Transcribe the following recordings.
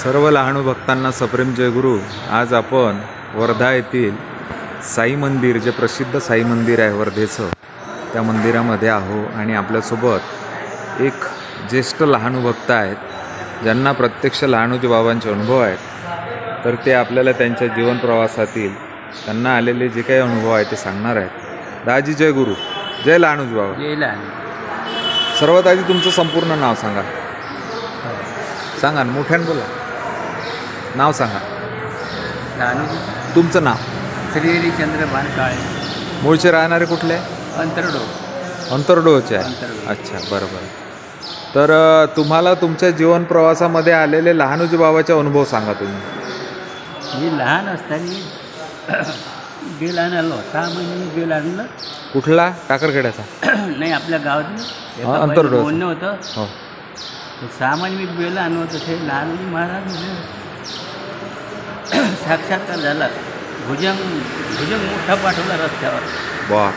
सर्व लहानू भक्तांना सप्रेम जयगुरु। आज आपण वर्धा येथील साई मंदिर, जे प्रसिद्ध साई मंदिर आहे वर्धेचं, त्या मंदिरामध्ये आहो आणि आपल्यासोबत एक ज्येष्ठ लहानू भक्त आहेत, ज्यांना प्रत्यक्ष लहानूजी बाबांचे अनुभव आहेत। तर ते आपल्याला त्यांच्या जीवन प्रवासातील त्यांना आलेले जे काही अनुभव आहेत ते सांगणार आहेत। दाजी जय गुरु, जय लहानूजी बाबा। जय लहानू। सर्वात आधी तुमचं संपूर्ण नाव सांगा। सांगा ना, मोठ्यानं बोला, नाव सांगा। लहानूजी तुमचं नाव? श्री चंद्रभान काळे। मूळचे राहणारे कुठले? अंतरडो। अंतरडोचे आहे। अंतरडो। अच्छा, बरोबर। तर तुम्हाला तुमच्या जीवन प्रवासामध्ये आलेले लहानूजी बाबाचे अनुभव सांगा तुम्ही। मी लहान असताना बेल आणलो, 6 महिने मी बेल आणलं। कुठला? टाकरखेड्याचा? नाही, आपल्या गावात अंतरडो होतं। हो। 6 महिने मी बेल आणत होते। लहानूजी महाराज साक्षात्कार झाला। भुजंग मोठा पाठवला रस्त्यावर। वा।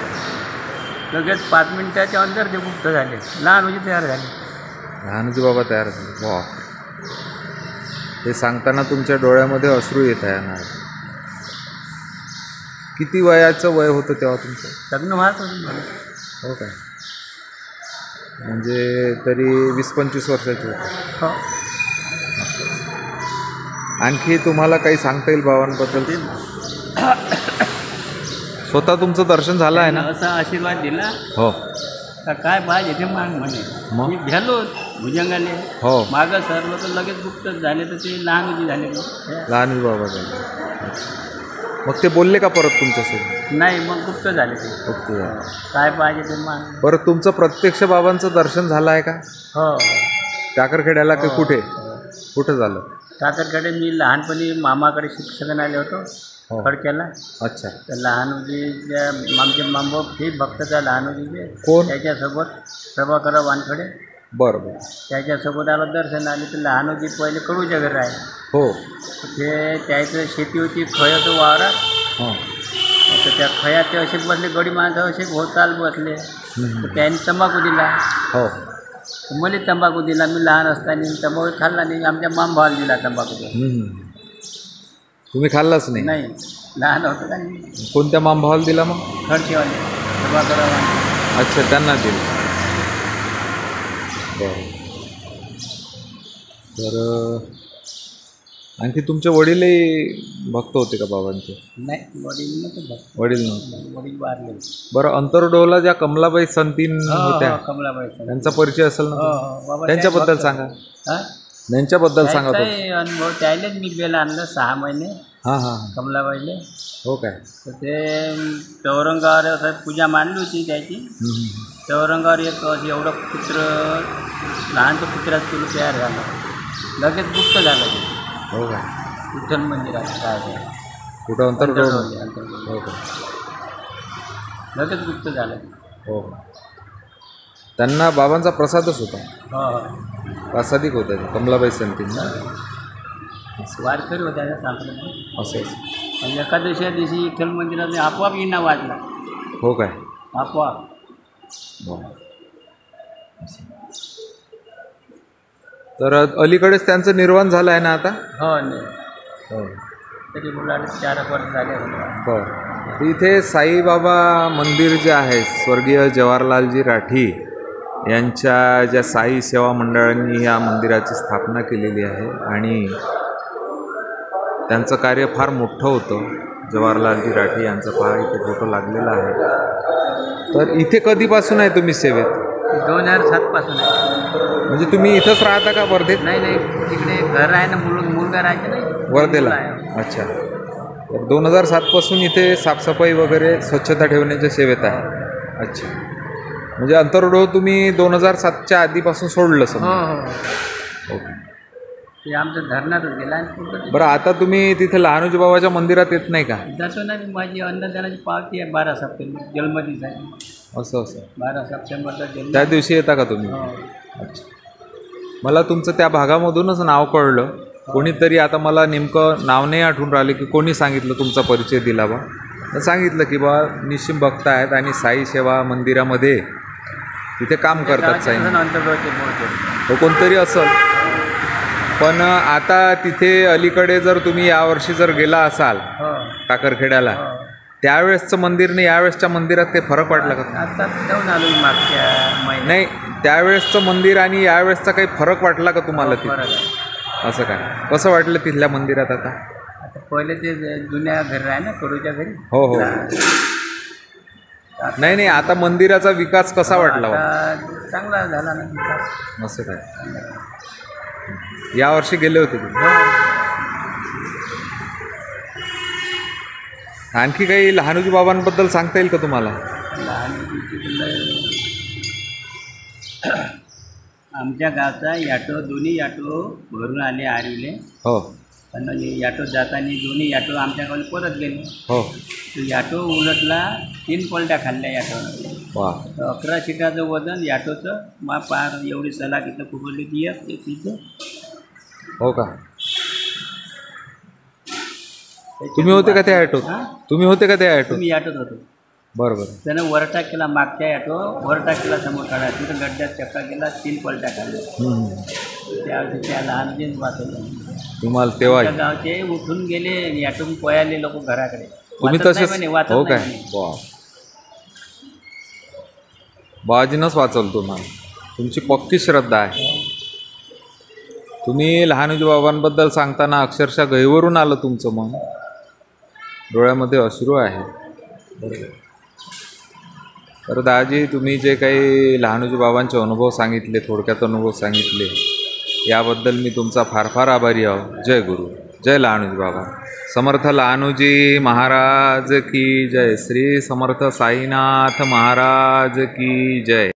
लगेच 5 मिनिटाच्या अंतर ते गुप्त झाले, लहानूजी तयार झाले। लहानूजी बाबा तयार झाले। वा। हे सांगताना तुमच्या डोळ्यामध्ये अश्रू येत आहे ना? किती वयाचं वय होतं तेव्हा तुमचं? लग्न व्हायच होतं मला। हो काय? म्हणजे तरी 20-25 वर्षाचे होते। हो। आणखी तुम्हाला काही सांगता येईल बाबांबद्दल? स्वतः तुमचं दर्शन झालं आहे ना? असा आशीर्वाद दिला। हो। का काय पाहिजे ते माग म्हणे। मग? मी झालो भुजंगाले। हो। मागं सरलो तर लगेच गुप्त झाले, तर ते लहानूजी झाले। लहानूजी बाबा झाले। मग ते बोलले का परत तुमच्यासोबत? नाही, मग गुप्त झाले ते। ओके। काय पाहिजे ते माग। परत तुमचं प्रत्यक्ष बाबांचं दर्शन झालं आहे का? हो। टाकरखेड्याला की कुठे? कुठं झालं? टाकरकडे मी लहानपणी मामाकडे शिक्षण आले होतो, खडक्याला। अच्छा। तर लहानूजीच्या आमचे मामा हे भक्तचा लहानूजीचे। कोण? त्याच्यासोबत प्रभाकर वानखडे। बरं बरं। त्याच्यासोबत आलो दर्शन आले। तर लहानूजी पहिले कडूच्या घरी आहे। हो। ते त्याचं शेती होती, खय होतं वावरात। हां। तर त्या खयात ते असे बसले, गडी माणसं असे घोताल बसले। तर त्यांनी तंबाखू दिला। हो। मला तंबाखू दिला। मी लहान असताना तंबाखू खाल्ला नाही। आमच्या मामभावाला दिला तंबाखू। तुम्ही खाल्लाच नाही? नाही, लहान होतं का। कोणत्या मामभावाला दिला मग? खडकेवाले प्रभाकर वानखडे। अच्छा, त्यांना दिलं। बरं। तर आणखी तुमचे वडीलही भक्त होते का बाबांचे? नाही, वडील नव्हते। वडील नव्हते। वडील वारले। बरं, अंतरडोला ज्या कमलाबाई संतीन होत्या, कमलाबाई त्यांचा परिचय असेल ना? बाबा त्यांच्याबद्दल सांगा। त्यांच्याबद्दल सांगा तुम्ही। अनुभव त्यालेच मी बेल आणलं 6 महिने। हां हां। कमलाबाईले। हो काय? तर ते चौरंगावर असं पूजा मांडली होती त्याची। चौरंगावर एक एवढं पुत्र, लहानचं पुत्राचं तुला तयार झालं। लगेच गुप्त झालं ते। हो काय? विठ्ठल मंदिरात काय कुठं? अंतरडोल? हो का? लगेच गुप्त झालं। हो। त्यांना बाबांचा प्रसादच होता? हो। प्रासादिक होता ते कमलाबाई संतींना? वारकरी होत्या त्या सापडल्या। असं? आणि एकादशीच्या दिवशी विठ्ठल मंदिरात आपोआप इना वाजला। हो काय? आपोआप। तर अलीकडेच त्यांचं निर्वाण झालं आहे ना आता? हो नाही, हो। तरी मुलाला 4 वर्ष झाले होते। बरं। इथे साईबाबा मंदिर जे आहे, स्वर्गीय जवाहरलालजी राठी यांच्या ज्या साई सेवा मंडळांनी या मंदिराची स्थापना केलेली आहे आणि त्यांचं कार्य फार मोठं होतं। जवाहरलालजी राठी यांचा फार इथे फोटो लागलेला आहे। तर इथे कधीपासून आहे तुम्ही सेवेत? 2007 पासून आहे। म्हणजे तुम्ही इथंच राहता का वर्धेत? नाही नाही, तिकडे घर आहे ना, मुलगा राहायचं नाही वर्धेला? अच्छा। तर 2007 पासून इथे साफसफाई वगैरे, स्वच्छता ठेवण्याच्या सेवेत आहे? अच्छा। म्हणजे अंतरडोह तुम्ही 2007च्या आधीपासून सोडलं समजा? हो। ओके। ते आमचं धरणातच गेला। बरं, आता तुम्ही तिथे लहानूजी बाबाच्या मंदिरात येत नाही का? जातो ना, माझी अन्नदानाची पावती आहे 12 सप्टेंबर जन्मदिवसाची। असं? 12 सप्टेंबरचा जन्म। त्या दिवशी येता का तुम्ही? अच्छा। मला तुमचं त्या भागामधूनच नाव कळलं। कोणीतरी, आता मला नेमकं नाव नाही आठवून राहिले की कोणी सांगितलं, तुमचा परिचय दिला बा। सांगितलं की बा निश्चिम भक्त आहेत आणि साई सेवा मंदिरामध्ये तिथे काम करतात साई। अंतर्गत हो, कोणतरी असेल। पण आता तिथे अलीकडे जर तुम्ही यावर्षी जर गेला असाल हो टाकरखेड्याला, हो त्यावेळेसचं मंदिर आणि यावेळेसच्या मंदिरात काही फरक वाटला का? आता जाऊन आलो मी मागच्या महिन्यात. नाही, त्यावेळेसचं मंदिर आणि यावेळेसचा काही फरक वाटला का तुम्हाला फरक तिथे? आहे. असं काय, कसं वाटलं तिथल्या मंदिरात आता? आता पहिले ते जुन्या घरी आहे ना, कडूच्या घरी. हो हो. नाही नाही, आता मंदिराचा विकास कसा वाटला बा? आता चांगला झाला ना विकास. असं काय, यावर्षी गेले होते तुम्ही? हो. आणखी काही लहानोजी बाबांबद्दल सांगता येईल का तुम्हाला? आमच्या गावचा याटो, दोन्ही याटो भरून आले आरिवले. हो आणि याटो जाताना दोन्ही याटो आमच्या गावाला परत गेले. हो. तो याटो उलटला, 3 पलट्या खाल्ल्या याटोनं. वा. 11 सीटाचं वजन याटोचं मा पार एवढी सलाख इथं फुगवली ती एक तिथं. हो का, तुम्ही होते का त्या ॲटोत? हां? तुम्ही होते का त्या ॲटोत? तुम्ही याटोत होतो. बरं बरं. त्यानं वरटा केला, मागच्या याटो वरटा केला समोर काढा, तिथं गड्ड्यात चक्का गेला, 3 पलट्या काढल्या. त्यावेळेस त्या लहानजीच वाचवलं. तुम्हाला तेव्हा त्या गावचे उठून गेले, याटून पळाले लोक घराकडे. तुम्ही वाचत नाही तसेच? म्हणे, वाचत हो नाही काय, म्हणे. वा, बाबाजीनंच वाचवलं तुम्हाला. तुमची पक्की श्रद्धा आहे. तुम्ही लहानोजी बाबांबद्दल सांगताना अक्षरशः गहिवरून आलं तुमचं मन, डोळ्यामध्ये अश्रू आहे. बरोबर. तर दादाजी, तुम्ही जे काही लहानोजी बाबांचे अनुभव सांगितले, थोडक्यात अनुभव सांगितले, याबद्दल मी तुमचा फार फार आभारी आहो. जय गुरु, जय लहानोजी बाबा. समर्थ लहानोजी महाराज की जय. श्री समर्थ साईनाथ महाराज की जय.